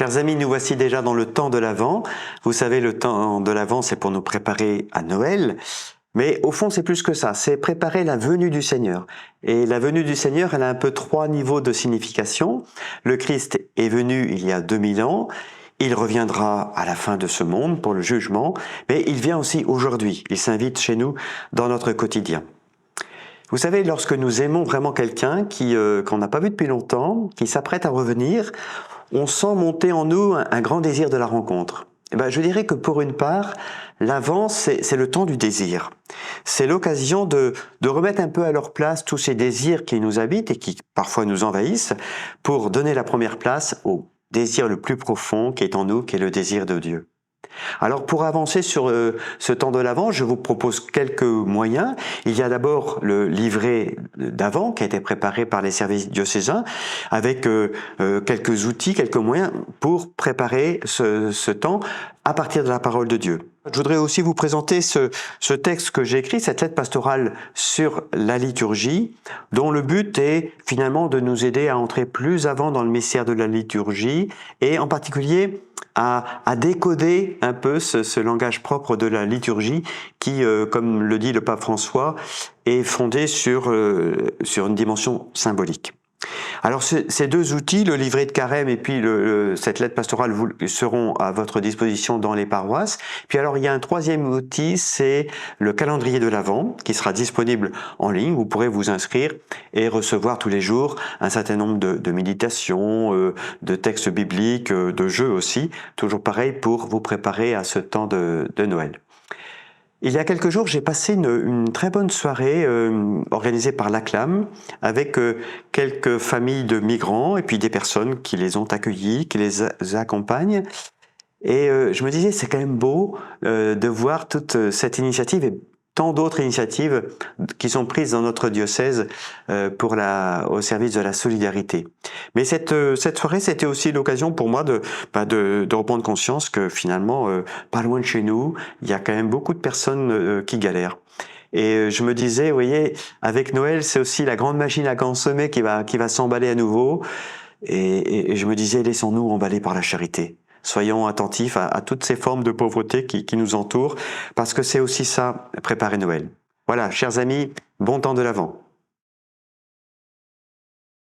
Chers amis, nous voici déjà dans le temps de l'Avent. Vous savez, le temps de l'Avent, c'est pour nous préparer à Noël. Mais au fond, c'est plus que ça. C'est préparer la venue du Seigneur. Et la venue du Seigneur, elle a un peu trois niveaux de signification. Le Christ est venu il y a 2000 ans. Il reviendra à la fin de ce monde pour le jugement. Mais il vient aussi aujourd'hui. Il s'invite chez nous dans notre quotidien. Vous savez, lorsque nous aimons vraiment quelqu'un qu'on n'a pas vu depuis longtemps, qui s'apprête à revenir, on sent monter en nous un grand désir de la rencontre. Eh ben, je dirais que pour une part, l'Avent, c'est le temps du désir. C'est l'occasion de remettre un peu à leur place tous ces désirs qui nous habitent et qui parfois nous envahissent, pour donner la première place au désir le plus profond qui est en nous, qui est le désir de Dieu. Alors pour avancer sur ce temps de l'Avent, je vous propose quelques moyens. Il y a d'abord le livret d'Avent qui a été préparé par les services diocésains avec quelques outils, quelques moyens pour préparer ce temps à partir de la parole de Dieu. Je voudrais aussi vous présenter ce texte que j'ai écrit, cette lettre pastorale sur la liturgie, dont le but est finalement de nous aider à entrer plus avant dans le mystère de la liturgie et en particulier à décoder un peu ce langage propre de la liturgie qui, comme le dit le pape François, est fondé sur une dimension symbolique. Alors ces deux outils, le livret de carême et puis cette lettre pastorale, seront à votre disposition dans les paroisses. Puis alors il y a un troisième outil, c'est le calendrier de l'Avent qui sera disponible en ligne. Vous pourrez vous inscrire et recevoir tous les jours un certain nombre de méditations, de textes bibliques, de jeux aussi. Toujours pareil pour vous préparer à ce temps de Noël. Il y a quelques jours, j'ai passé une très bonne soirée organisée par l'Acclame avec quelques familles de migrants et puis des personnes qui les ont accueillis, qui les accompagnent. Et je me disais, c'est quand même beau de voir toute cette initiative et tant d'autres initiatives qui sont prises dans notre diocèse au service de la solidarité. Mais cette soirée, c'était aussi l'occasion pour moi de reprendre conscience que finalement, pas loin de chez nous, il y a quand même beaucoup de personnes qui galèrent. Et je me disais, vous voyez, avec Noël, c'est aussi la grande machine à consommer qui va s'emballer à nouveau. Et je me disais, laissons-nous emballer par la charité. Soyons attentifs à toutes ces formes de pauvreté qui nous entourent, parce que c'est aussi ça, préparer Noël. Voilà, chers amis, bon temps de l'Avent.